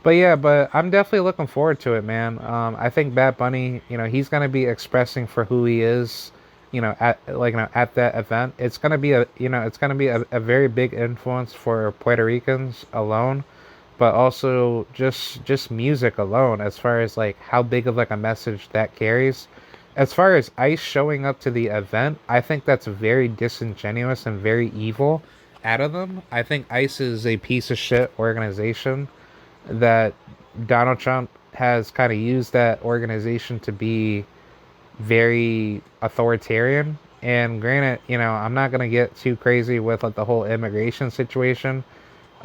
But yeah, but I'm definitely looking forward to it, man. I think Bad Bunny, he's gonna be expressing for who he is, at that event. It's gonna be a very big influence for Puerto Ricans alone, but also just music alone, as far as like how big of like a message that carries. As far as Ice showing up to the event, I think that's very disingenuous and very evil out of them. I think Ice is a piece of shit organization that Donald Trump has kind of used that organization to be very authoritarian. And granted, I'm not gonna get too crazy with like the whole immigration situation.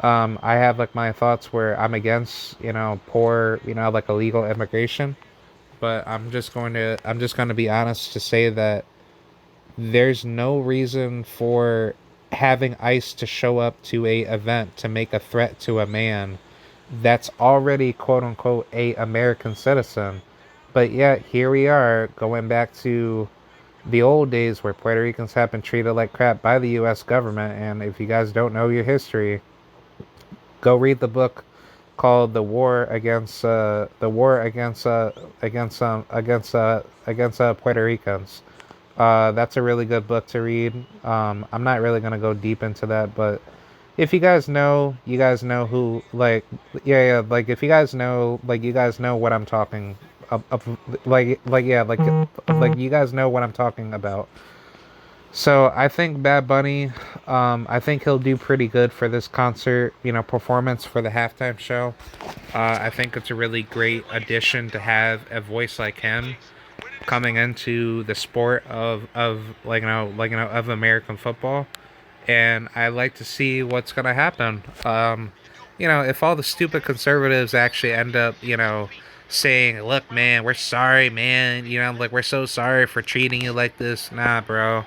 I have like my thoughts where I'm against, poor, like illegal immigration. But I'm just going to be honest to say that there's no reason for having ICE to show up to a event to make a threat to a man that's already quote unquote a American citizen. But yet here we are going back to the old days where Puerto Ricans have been treated like crap by the US government. And if you guys don't know your history, go read the book called "The War Against Puerto Ricans." That's a really good book to read. I'm not really gonna go deep into that, but if you guys know, you guys know who, like if you guys know, you guys know what I'm talking like you guys know what I'm talking about. So I think Bad Bunny, I think he'll do pretty good for this concert, performance for the halftime show. I think it's a really great addition to have a voice like him coming into the sport of American football, and I like to see what's gonna happen. If all the stupid conservatives actually end up, saying, "Look, man, we're sorry, man. We're so sorry for treating you like this." Nah, bro.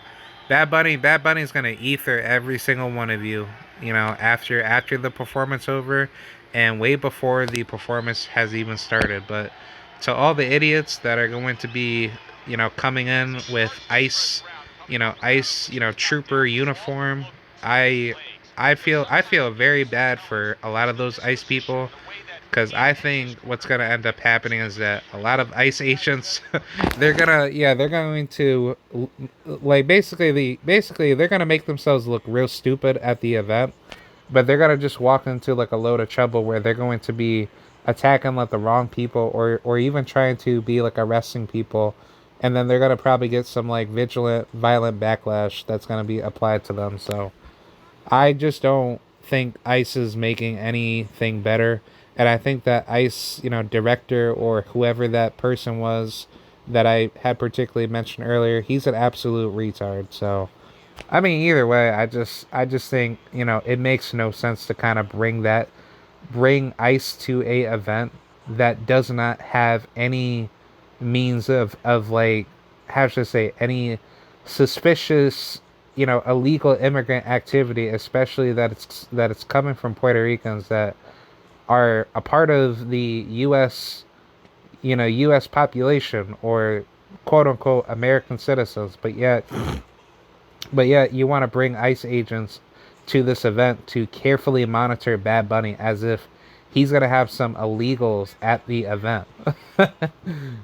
Bad Bunny's gonna ether every single one of you. After the performance over, and way before the performance has even started. But to all the idiots that are going to be, coming in with ice, trooper uniform, I I feel very bad for a lot of those ice people, because I think what's gonna end up happening is that a lot of ICE agents, they're going to, basically they're gonna make themselves look real stupid at the event, but they're gonna just walk into like a load of trouble where they're going to be attacking like the wrong people, or even trying to be like arresting people, and then they're gonna probably get some like vigilant violent backlash that's gonna be applied to them. So I just don't think Ice is making anything better. And I think that Ice, director or whoever that person was that I had particularly mentioned earlier, he's an absolute retard. So, I mean, either way, I just think, it makes no sense to kind of bring Ice to a event that does not have any means of like, how should I say, any suspicious, illegal immigrant activity, especially that it's coming from Puerto Ricans that are a part of the U.S. U.S. population, or quote unquote American citizens, but yet you want to bring ICE agents to this event to carefully monitor Bad Bunny as if he's gonna have some illegals at the event.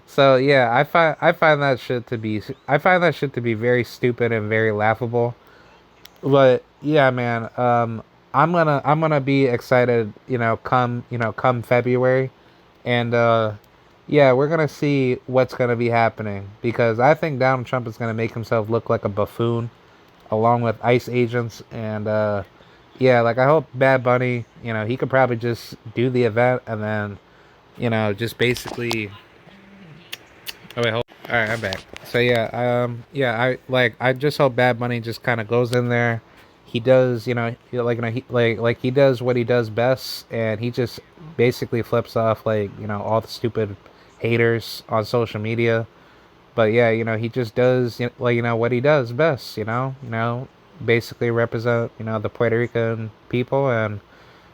So yeah, I find that shit to be very stupid and very laughable. But yeah, man, I'm gonna be excited, come February, and yeah, we're gonna see what's gonna be happening because I think Donald Trump is gonna make himself look like a buffoon along with ICE agents, and yeah, like I hope Bad Bunny, he could probably just do the event and then, just basically. Oh wait, hold. All right, I'm back. So yeah, yeah, I just hope Bad Bunny just kind of goes in there. He does, he does what he does best, and he just basically flips off all the stupid haters on social media. But yeah, he just does what he does best. Basically represent the Puerto Rican people, and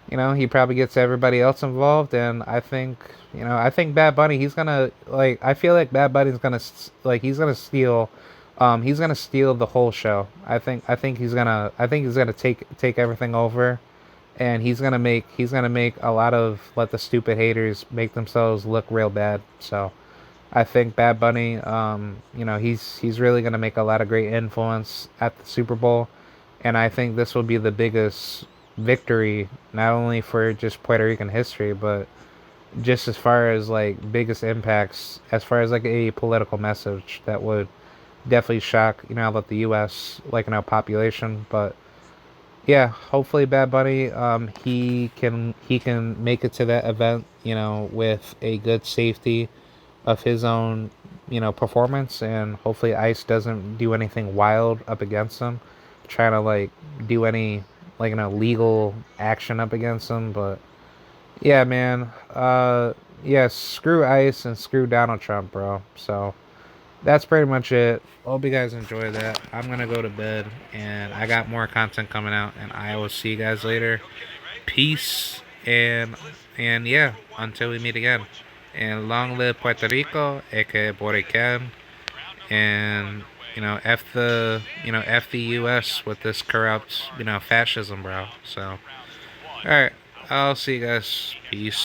he probably gets everybody else involved. And I think Bad Bunny, I feel like Bad Bunny's he's gonna steal the whole show. I think he's gonna take everything over, and he's gonna make a lot of let the stupid haters make themselves look real bad. So I think Bad Bunny, he's really gonna make a lot of great influence at the Super Bowl, and I think this will be the biggest victory not only for just Puerto Rican history, but just as far as like biggest impacts, as far as like a political message that would definitely shock about the U.S. Population. But yeah, hopefully Bad Bunny, he can make it to that event, with a good safety of his own, performance, and hopefully Ice doesn't do anything wild up against him, trying to do any legal action up against him. But yeah, man, yeah, screw Ice and screw Donald Trump, bro. So that's pretty much it. Hope you guys enjoy that. I'm gonna go to bed, and I got more content coming out, and I will see you guys later. Peace, and yeah, until we meet again. And long live Puerto Rico, aka Borican, and f the U.S. with this corrupt fascism, bro. So, all right, I'll see you guys. Peace.